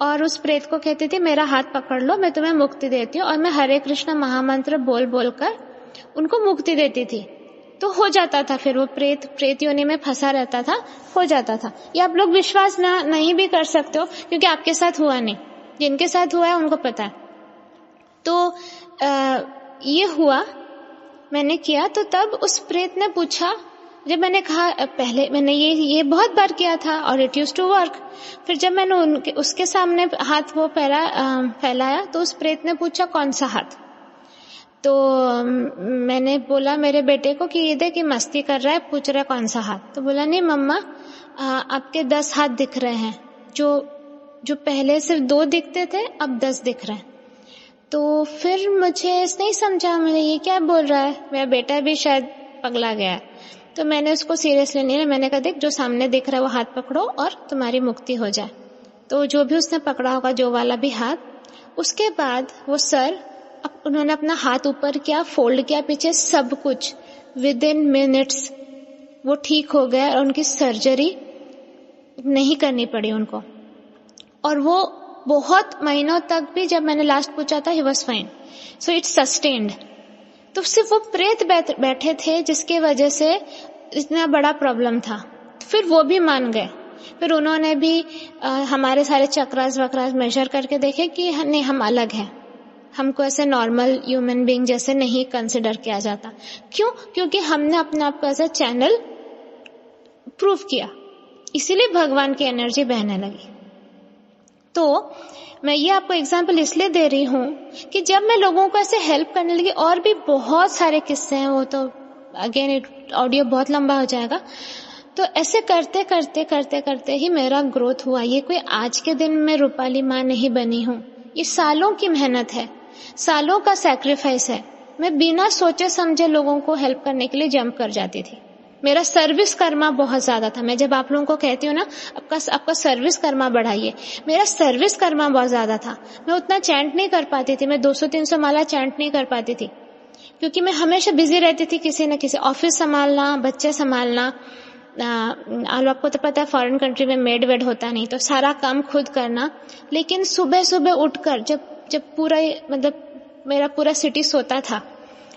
A: और उस प्रेत को कहती थी मेरा हाथ पकड़ लो, मैं तुम्हें मुक्ति देती हूँ, और मैं हरे कृष्ण महामंत्र बोल बोल कर उनको मुक्ति देती थी। तो हो जाता था, फिर वो प्रेत योनि में फंसा रहता था, हो जाता था। ये आप लोग विश्वास नहीं भी कर सकते हो, क्योंकि आपके साथ हुआ नहीं, जिनके साथ हुआ है उनको पता है। तो ये हुआ, मैंने किया। तो तब उस प्रेत ने पूछा, जब मैंने कहा, पहले मैंने ये बहुत बार किया था और इट यूज्ड टू वर्क। फिर जब मैंने उसके सामने हाथ वो फैलाया तो उस प्रेत ने पूछा कौन सा हाथ। तो मैंने बोला मेरे बेटे को कि ये देख कि मस्ती कर रहा है, पूछ रहा है कौन सा हाथ। तो बोला नहीं मम्मा, आपके 10 हाथ दिख रहे हैं, जो पहले सिर्फ 2 दिखते थे अब 10 दिख रहे हैं। तो फिर मुझे नहीं समझा, मैंने ये क्या बोल रहा है, मेरा बेटा भी शायद पगला गया है। तो मैंने उसको सीरियसली नहीं लिया। मैंने कहा देख जो सामने दिख रहा है वो हाथ पकड़ो और तुम्हारी मुक्ति हो जाए। तो जो भी उसने पकड़ा होगा, जो वाला भी हाथ, उसके बाद वो सर उन्होंने अपना हाथ ऊपर किया, फोल्ड किया पीछे, सब कुछ विद इन मिनट्स वो ठीक हो गया और उनकी सर्जरी नहीं करनी पड़ी उनको। और वो बहुत महीनों तक भी, जब मैंने लास्ट पूछा था, he was fine. So it's sustained. तो सिर्फ वो प्रेत बैठे थे जिसके वजह से इतना बड़ा प्रॉब्लम था। फिर वो भी मान गए। फिर उन्होंने भी हमारे सारे चक्रास वक्रास मेजर करके देखे कि नहीं हम अलग हैं, हमको ऐसे नॉर्मल ह्यूमन बीइंग जैसे नहीं कंसिडर किया जाता। क्यों? क्योंकि हमने अपने आप को एज अ चैनल प्रूव किया, इसीलिए भगवान की एनर्जी बहने लगी। तो मैं ये आपको एग्जाम्पल इसलिए दे रही हूँ कि जब मैं लोगों को ऐसे हेल्प करने लगी, और भी बहुत सारे किस्से हैं, वो तो अगेन ऑडियो बहुत लंबा हो जाएगा। तो ऐसे करते करते करते करते ही मेरा ग्रोथ हुआ। ये कोई आज के दिन में रूपाली माँ नहीं बनी हूँ, ये सालों की मेहनत है, सालों का सैक्रिफाइस है। मैं बिना सोचे समझे लोगों को हेल्प करने के लिए जंप कर जाती थी। मेरा सर्विस कर्मा बहुत ज्यादा था। मैं जब आप लोगों को कहती हूँ ना आपका सर्विस कर्मा बढ़ाइए, मेरा सर्विस कर्मा बहुत ज्यादा था। मैं उतना चैंट नहीं कर पाती थी, मैं 200-300 माला चैंट नहीं कर पाती थी, क्योंकि मैं हमेशा बिजी रहती थी, किसी न किसी, ऑफिस संभालना, बच्चे संभालना। आपको तो पता है फॉरेन कंट्री में मेड वेड होता नहीं, तो सारा काम खुद करना। लेकिन सुबह सुबह उठकर जब पूरा मतलब मेरा पूरा सिटी सोता था,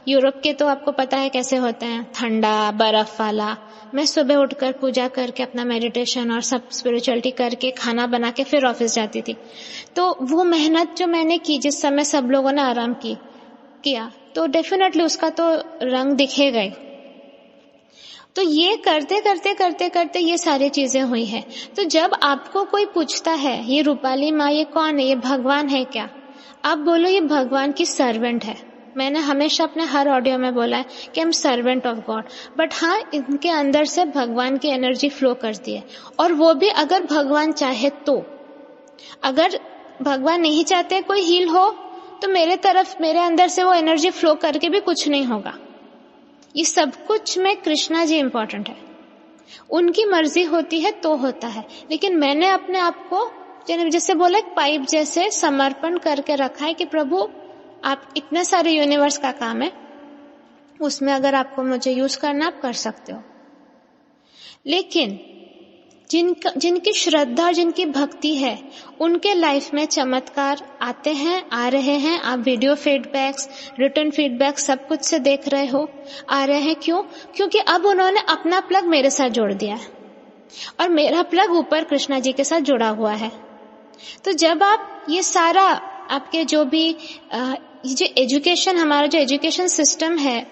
A: यूरोप के तो आपको पता है कैसे होते हैं, ठंडा बर्फ वाला, मैं सुबह उठकर पूजा करके अपना मेडिटेशन और सब स्पिरिचुअलिटी करके खाना बना के फिर ऑफिस जाती थी। तो वो मेहनत जो मैंने की, जिस समय सब लोगों ने आराम किया, तो डेफिनेटली उसका तो रंग दिखेगा ही। तो ये करते करते करते करते ये सारी चीजें हुई है। तो जब आपको कोई पूछता है ये रूपाली माँ ये कौन है, ये भगवान है क्या, आप बोलो ये भगवान की सर्वेंट है। मैंने हमेशा अपने हर ऑडियो में बोला है कि हम सर्वेंट ऑफ गॉड, बट हाँ इनके अंदर से भगवान की एनर्जी फ्लो करती है, और वो भी अगर भगवान चाहे तो। अगर भगवान नहीं चाहते कोई हील हो तो मेरे अंदर से वो एनर्जी फ्लो करके भी कुछ नहीं होगा। ये सब कुछ में कृष्णा जी इंपॉर्टेंट है, उनकी मर्जी होती है तो होता है। लेकिन मैंने अपने आप को जैसे बोला एक पाइप जैसे समर्पण करके रखा है कि प्रभु आप इतने सारे यूनिवर्स का काम है, उसमें अगर आपको मुझे यूज करना आप कर सकते हो। लेकिन जिनकी श्रद्धा और जिनकी भक्ति है उनके लाइफ में चमत्कार आते हैं, आ रहे हैं। आप वीडियो फीडबैक्स, रिटर्न फीडबैक सब कुछ से देख रहे हो, आ रहे हैं। क्यों? क्योंकि अब उन्होंने अपना प्लग मेरे साथ जोड़ दिया है। और मेरा प्लग ऊपर कृष्णा जी के साथ जुड़ा हुआ है। तो जब आप ये सारा आपके जो भी जो एजुकेशन, हमारा जो एजुकेशन सिस्टम है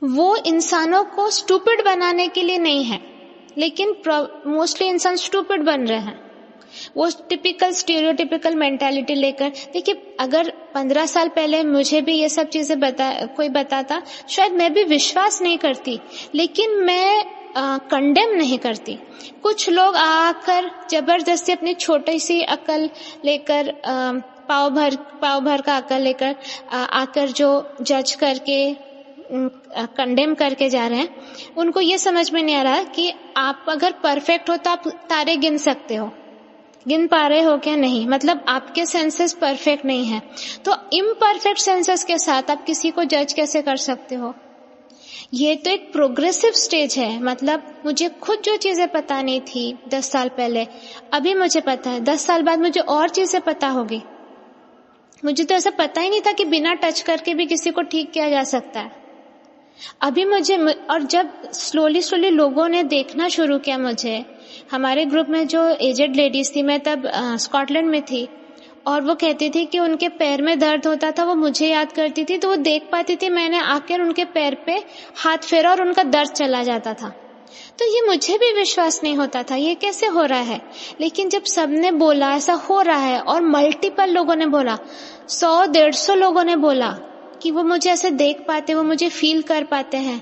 A: वो इंसानों को स्टूपिड बनाने के लिए नहीं है, लेकिन मोस्टली इंसान स्टूपिड बन रहे हैं। वो टिपिकल स्टीरियोटिपिकल मेंटालिटी लेकर, देखिए अगर 15 साल पहले मुझे भी ये सब चीजें कोई बताता, शायद मैं भी विश्वास नहीं करती, लेकिन मैं कंडेम नहीं करती। कुछ लोग आकर जबरदस्ती अपनी छोटी सी अकल लेकर पाव भर का अकल लेकर आकर जो जज करके कंडेम करके जा रहे हैं, उनको ये समझ में नहीं आ रहा कि आप अगर परफेक्ट हो तो आप तारे गिन सकते हो, गिन पा रहे हो क्या? नहीं, मतलब आपके सेंसेस परफेक्ट नहीं है, तो इम्परफेक्ट सेंसेस के साथ आप किसी को जज कैसे कर सकते हो? ये तो एक प्रोग्रेसिव स्टेज है। मतलब मुझे खुद जो चीजें पता नहीं थी 10 साल पहले, अभी मुझे पता है। 10 साल बाद मुझे और चीजें पता होगी। मुझे तो ऐसा पता ही नहीं था कि बिना टच करके भी किसी को ठीक किया जा सकता है। अभी मुझे, और जब स्लोली लोगों ने देखना शुरू किया मुझे, हमारे ग्रुप में जो एजेड लेडीज थी, मैं तब स्कॉटलैंड में थी, और वो कहती थी कि उनके पैर में दर्द होता था, वो मुझे याद करती थी, तो वो देख पाती थी मैंने आकर उनके पैर पे हाथ फेरा और उनका दर्द चला जाता था। तो ये मुझे भी विश्वास नहीं होता था, ये कैसे हो रहा है। लेकिन जब सबने बोला ऐसा हो रहा है, और मल्टीपल लोगों ने बोला, 100-150 लोगों ने बोला कि वो मुझे ऐसे देख पाते, वो मुझे फील कर पाते हैं,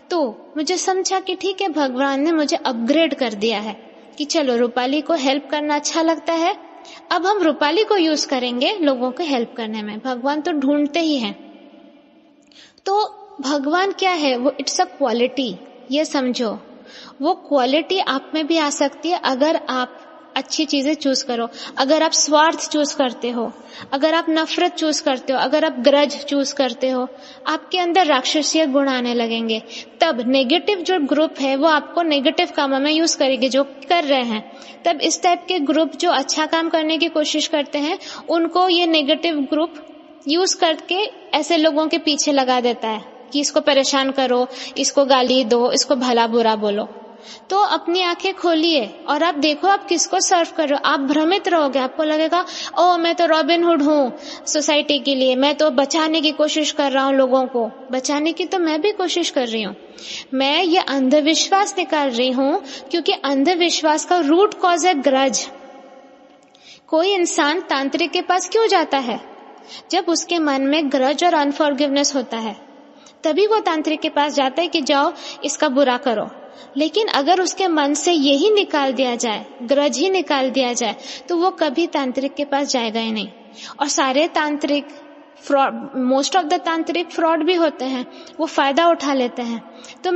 A: तो मुझे समझा कि ठीक है, भगवान ने मुझे अपग्रेड कर दिया है कि चलो रूपाली को हेल्प करना अच्छा लगता है, अब हम रूपाली को यूज करेंगे लोगों को हेल्प करने में। भगवान तो ढूंढते ही हैं। तो भगवान क्या है? वो इट्स अ क्वालिटी, ये समझो। वो क्वालिटी आप में भी आ सकती है अगर आप अच्छी चीजें चूज करो। अगर आप स्वार्थ चूज करते हो, अगर आप नफरत चूज करते हो, अगर आप ग्रज चूज करते हो, आपके अंदर राक्षसीय गुण आने लगेंगे। तब नेगेटिव जो ग्रुप है वो आपको नेगेटिव कामों में यूज करेगी, जो कर रहे हैं। तब इस टाइप के ग्रुप जो अच्छा काम करने की कोशिश करते हैं, उनको ये नेगेटिव ग्रुप यूज करके ऐसे लोगों के पीछे लगा देता है कि इसको परेशान करो, इसको गाली दो, इसको भला बुरा बोलो। तो अपनी आंखें खोलिए और आप देखो आप किसको सर्व कर रहे हो। आप भ्रमित रहोगे, आपको लगेगा ओ मैं तो रॉबिन हुड हूँ सोसाइटी के लिए, मैं तो बचाने की कोशिश कर रहा हूँ लोगों को। बचाने की तो मैं भी कोशिश कर रही हूँ। मैं ये अंधविश्वास निकाल रही हूँ, क्योंकि अंधविश्वास का रूट कॉज है ग्रज। कोई इंसान तांत्रिक के पास क्यों जाता है? जब उसके मन में ग्रज और अनफॉरगिवनेस होता है, तभी वो तांत्रिक के पास जाता है कि जाओ इसका बुरा करो। लेकिन अगर उसके मन से यही निकाल दिया जाए, ग्रज ही निकाल दिया जाए, तो वो कभी तांत्रिक के पास जाएगा ही नहीं। और सारे तांत्रिक फ्रॉड, मोस्ट ऑफ द तांत्रिक फ्रॉड भी होते हैं, वो फायदा उठा लेते हैं। तो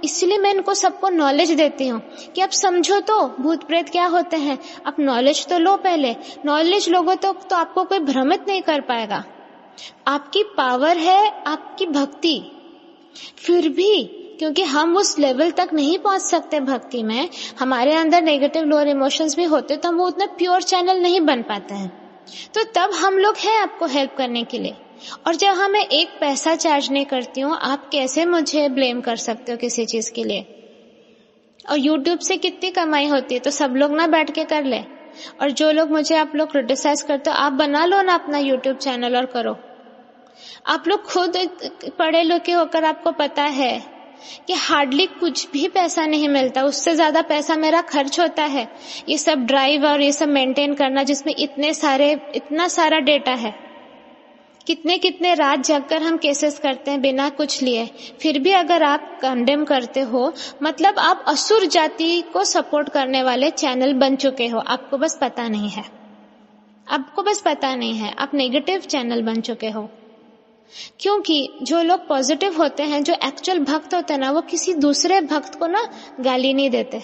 A: इसलिए मैं इनको सबको नॉलेज देती हूँ कि आप समझो तो भूत प्रेत क्या होते हैं, आप नॉलेज तो लो। पहले नॉलेज लोगो तो आपको कोई भ्रमित नहीं कर पाएगा। आपकी पावर है आपकी भक्ति। फिर भी क्योंकि हम उस लेवल तक नहीं पहुंच सकते भक्ति में, हमारे अंदर नेगेटिव लोअर इमोशंस भी होते, तो हम वो उतना प्योर चैनल नहीं बन पाते हैं। तो तब हम लोग हैं आपको हेल्प करने के लिए। और जब मैं एक पैसा चार्ज नहीं करती हूँ, आप कैसे मुझे ब्लेम कर सकते हो किसी चीज के लिए? और YouTube से कितनी कमाई होती है, तो सब लोग ना बैठ के कर ले। और जो लोग मुझे आप लोग क्रिटिसाइज करते हो, आप बना लो ना अपना YouTube चैनल और करो। आप लोग खुद पढ़े लिखे होकर आपको पता है कि हार्डली कुछ भी पैसा नहीं मिलता, उससे ज्यादा पैसा मेरा खर्च होता है ये सब ड्राइव और ये सब मेंटेन करना, जिसमें इतना सारा डेटा है। कितने रात जगकर हम केसेस करते हैं बिना कुछ लिए। फिर भी अगर आप कंडेम करते हो, मतलब आप असुर जाति को सपोर्ट करने वाले चैनल बन चुके हो। आपको बस पता नहीं है, आप नेगेटिव चैनल बन चुके हो। क्योंकि जो लोग पॉजिटिव होते हैं, जो एक्चुअल भक्त होते हैं ना, वो किसी दूसरे भक्त को ना गाली नहीं देते।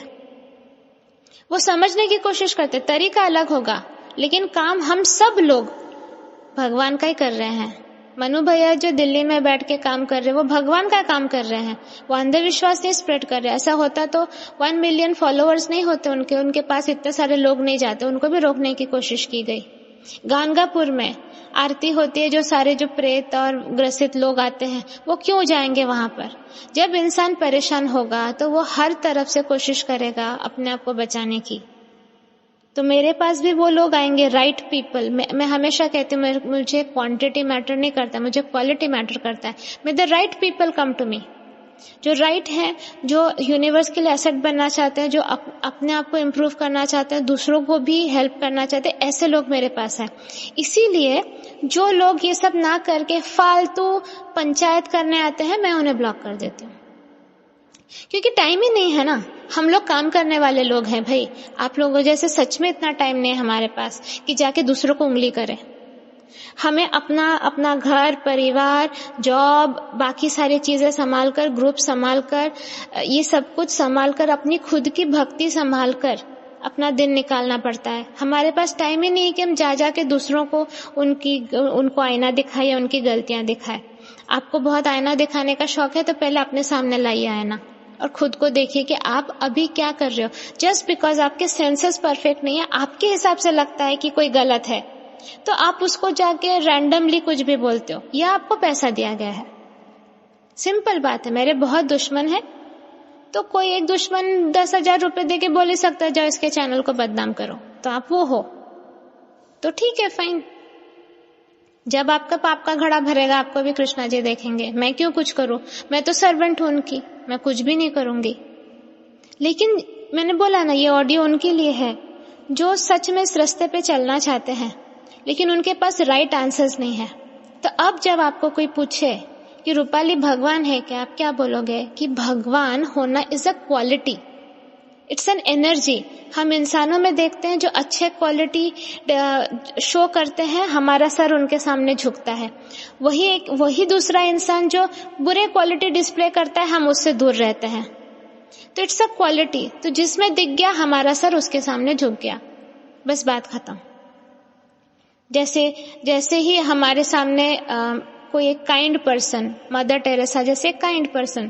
A: वो समझने की कोशिश करते, तरीका अलग होगा, लेकिन काम हम सब लोग भगवान का ही कर रहे हैं। मनु भैया जो दिल्ली में बैठ के काम कर रहे हैं, वो भगवान का काम कर रहे हैं, वो अंधविश्वास नहीं स्प्रेड कर रहे। ऐसा होता तो 1 मिलियन फॉलोअर्स नहीं होते उनके पास इतने सारे लोग नहीं जाते, उनको भी रोकने की कोशिश की गई। गानगापुर में आरती होती है, जो सारे जो प्रेत और ग्रसित लोग आते हैं वो क्यों जाएंगे वहां पर? जब इंसान परेशान होगा तो वो हर तरफ से कोशिश करेगा अपने आप को बचाने की। तो मेरे पास भी वो लोग आएंगे, राइट पीपल। मैं हमेशा कहती हूँ मुझे क्वांटिटी मैटर नहीं करता, मुझे क्वालिटी मैटर करता है। May the right people come to me, जो राइट हैं, जो यूनिवर्स के लिए एसेट बनना चाहते हैं, जो अपने आप को इम्प्रूव करना चाहते हैं, दूसरों को भी हेल्प करना चाहते हैं, ऐसे लोग मेरे पास हैं। इसीलिए जो लोग ये सब ना करके फालतू पंचायत करने आते हैं, मैं उन्हें ब्लॉक कर देती हूँ, क्योंकि टाइम ही नहीं है ना। हम लोग काम करने वाले लोग हैं भाई, आप लोगों जैसे सच में इतना टाइम नहीं है हमारे पास कि जाके दूसरों को उंगली करें। हमें अपना घर, परिवार, जॉब, बाकी सारी चीजें संभाल कर, ग्रुप संभाल कर, ये सब कुछ संभाल कर, अपनी खुद की भक्ति संभाल कर अपना दिन निकालना पड़ता है। हमारे पास टाइम ही नहीं है कि हम जा के दूसरों को उनको आईना दिखाए या उनकी गलतियां दिखाए। आपको बहुत आईना दिखाने का शौक है तो पहले अपने सामने लाइए आईना और खुद को देखिए कि आप अभी क्या कर रहे हो। जस्ट बिकॉज आपके सेंसेस परफेक्ट नहीं है, आपके हिसाब से लगता है कि कोई गलत है, तो आप उसको जाके रैंडमली कुछ भी बोलते हो, या आपको पैसा दिया गया है। सिंपल बात है। मेरे बहुत दुश्मन है, तो कोई एक दुश्मन 10,000 रुपए देके बोल ही सकता है जाओ इसके चैनल को बदनाम करो, तो आप वो हो तो ठीक है, फाइन। जब आपका पाप का घड़ा भरेगा आपको भी कृष्णा जी देखेंगे। मैं क्यों कुछ करूं? मैं तो सर्वेंट हूं उनकी, मैं कुछ भी नहीं करूंगी। लेकिन मैंने बोला ना, ये ऑडियो उनके लिए है जो सच में इस रास्ते पे चलना चाहते हैं, लेकिन उनके पास राइट आंसर्स नहीं है। तो अब जब आपको कोई पूछे कि रूपाली भगवान है क्या, आप क्या बोलोगे? कि भगवान होना is a quality, it's an energy. हम इंसानों में देखते हैं जो अच्छे क्वालिटी शो करते हैं, हमारा सर उनके सामने झुकता है। वही दूसरा इंसान जो बुरे क्वालिटी डिस्प्ले करता है, हम उससे दूर रहते हैं। तो इट्स अ क्वालिटी। तो जिसमें दिख गया हमारा सर उसके सामने झुक गया, बस बात खत्म। जैसे ही हमारे सामने कोई एक काइंड पर्सन, मदर टेरेसा जैसे काइंड पर्सन,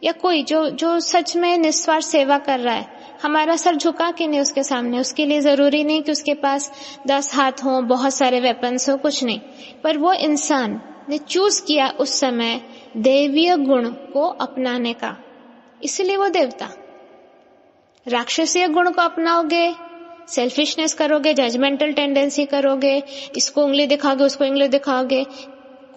A: या कोई जो सच में निस्वार्थ सेवा कर रहा है, हमारा सर झुका कि नहीं उसके सामने। उसके लिए जरूरी नहीं कि उसके पास 10 हाथ हो, बहुत सारे वेपन्स हो, कुछ नहीं, पर वो इंसान ने चूज किया उस समय दैवीय गुण को अपनाने का, इसलिए वो देवता। राक्षसीय गुण को अपनाओगे, सेल्फिशनेस करोगे, जजमेंटल टेंडेंसी करोगे, इसको उंगली दिखाओगे, उसको उंगली दिखाओगे,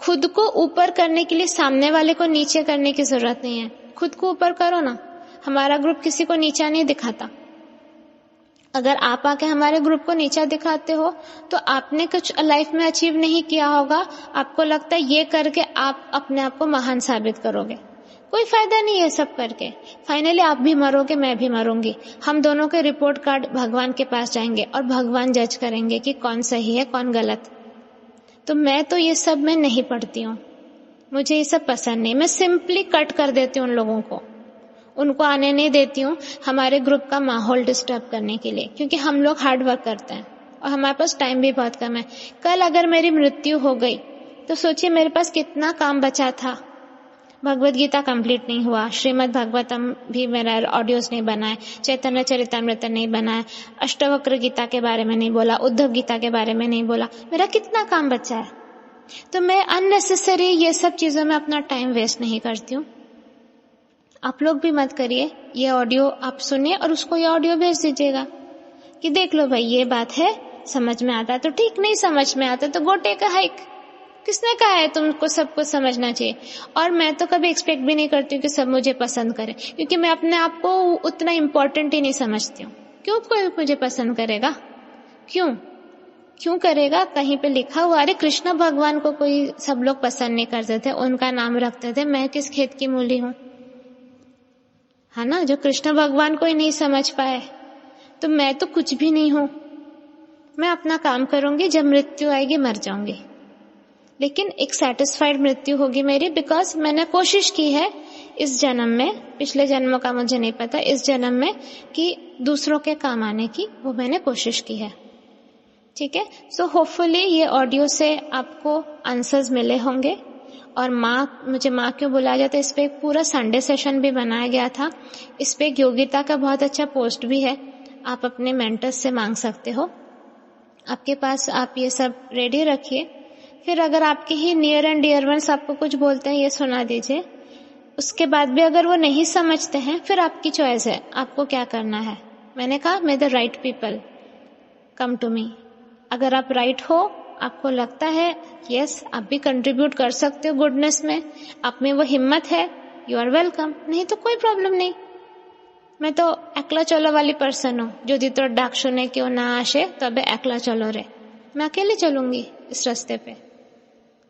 A: खुद को ऊपर करने के लिए सामने वाले को नीचे करने की जरूरत नहीं है। खुद को ऊपर करो ना। हमारा ग्रुप किसी को नीचा नहीं दिखाता। अगर आप आके हमारे ग्रुप को नीचा दिखाते हो तो आपने कुछ लाइफ में अचीव नहीं किया होगा। आपको लगता है ये करके आप अपने आप को महान साबित करोगे। कोई फायदा नहीं है सब करके। फाइनली आप भी मरोगे, मैं भी मरूंगी। हम दोनों के रिपोर्ट कार्ड भगवान के पास जाएंगे और भगवान जज करेंगे कि कौन सही है कौन गलत। तो मैं तो ये सब में नहीं पढ़ती हूँ, मुझे ये सब पसंद नहीं। मैं सिंपली कट कर देती हूँ उन लोगों को, उनको आने नहीं देती हूँ हमारे ग्रुप का माहौल डिस्टर्ब करने के लिए, क्योंकि हम लोग हार्ड वर्क करते हैं और हमारे पास टाइम भी बहुत कम है। कल अगर मेरी मृत्यु हो गई तो सोचिए मेरे पास कितना काम बचा था। भगवत गीता कंप्लीट नहीं हुआ, श्रीमद् भागवतम भी मेरा ऑडियोज नहीं बनाए, चैतन्य चरितामृत नहीं बनाया, अष्टवक्र गीता के बारे में नहीं बोला, उद्धव गीता के बारे में नहीं बोला, मेरा कितना काम बचा है। तो मैं अननेसेसरी ये सब चीजों में अपना टाइम वेस्ट नहीं करती हूँ। आप लोग भी मत करिए। ये ऑडियो आप सुनिए और उसको ये ऑडियो भेज दीजिएगा कि देख लो भाई ये बात है, समझ में आता है तो ठीक, नहीं समझ में आता तो गो टेक अ हाइक। किसने कहा है तुमको सब कुछ समझना चाहिए? और मैं तो कभी एक्सपेक्ट भी नहीं करती हूँ कि सब मुझे पसंद करें, क्योंकि मैं अपने आप को उतना इम्पोर्टेंट ही नहीं समझती हूँ। क्यों कोई मुझे पसंद करेगा? क्यों करेगा? कहीं पे लिखा हुआ? अरे कृष्ण भगवान को कोई सब लोग पसंद नहीं करते थे, उनका नाम रखते थे। मैं किस खेत की मूली हूँ, है ना? जो कृष्ण भगवान को ही नहीं समझ पाए तो मैं तो कुछ भी नहीं हूँ। मैं अपना काम करूंगी, जब मृत्यु आएगी मर जाऊंगी, लेकिन एक सेटिस्फाइड मृत्यु होगी मेरी, बिकॉज मैंने कोशिश की है इस जन्म में, पिछले जन्मों का मुझे नहीं पता, इस जन्म में कि दूसरों के काम आने की वो मैंने कोशिश की है। ठीक है, सो होपफुली ये ऑडियो से आपको आंसर्स मिले होंगे। और मुझे माँ क्यों बुलाया जाता है, इस पे एक पूरा संडे सेशन भी बनाया गया था। इस पे योगिता का बहुत अच्छा पोस्ट भी है, आप अपने मेंटर्स से मांग सकते हो। आपके पास आप ये सब रेडी रखिए। फिर अगर आपके ही नियर एंड डियर वंस आपको कुछ बोलते हैं, ये सुना दीजिए। उसके बाद भी अगर वो नहीं समझते हैं, फिर आपकी चॉइस है आपको क्या करना है। मैंने कहा may the right people come to me. अगर आप राइट हो, आपको लगता है यस आप भी कंट्रीब्यूट कर सकते हो गुडनेस में, आप में वो हिम्मत है, यू आर वेलकम। नहीं तो कोई प्रॉब्लम नहीं। मैं तो একলা चलो वाली पर्सन हूँ। যদি তোর ডাক শুনে কেউ না আসে তবে একলা চলো রে। मैं अकेले चलूंगी इस रास्ते पे,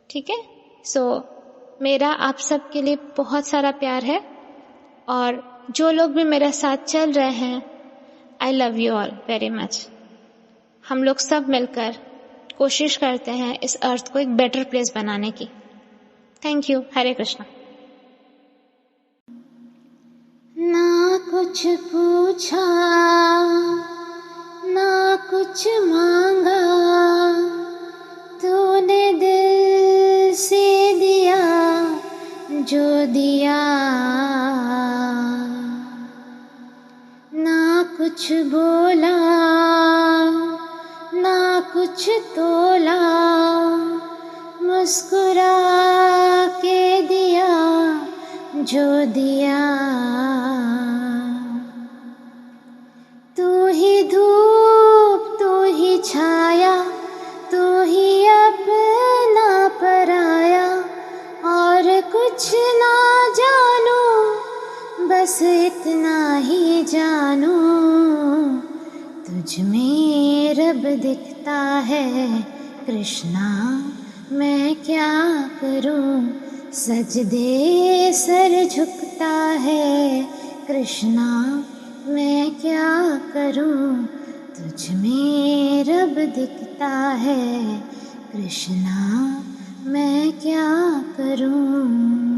A: ठीक है। सो मेरा आप सब के लिए बहुत सारा प्यार है, और जो लोग भी मेरे साथ चल रहे हैं, I love you all very much. हम लोग सब मिलकर कोशिश करते हैं इस अर्थ को एक बेटर प्लेस बनाने की। Thank you. हरे कृष्णा।
B: ना कुछ पूछा ना कुछ मांगा, तूने दिल से दिया जो दिया। ना कुछ बोला ना कुछ तोला, मुस्कुरा के दिया जो दिया। तू ही धूप तू ही छाया, तू ही अपना पराया, और कुछ ना जानू बस इतना ही जानू। तुझ में रब दिखता है कृष्णा, मैं क्या करूं, सजदे सर झुकता है कृष्णा, मैं क्या करूं। तुझ में रब दिखता है कृष्णा, मैं क्या करूं।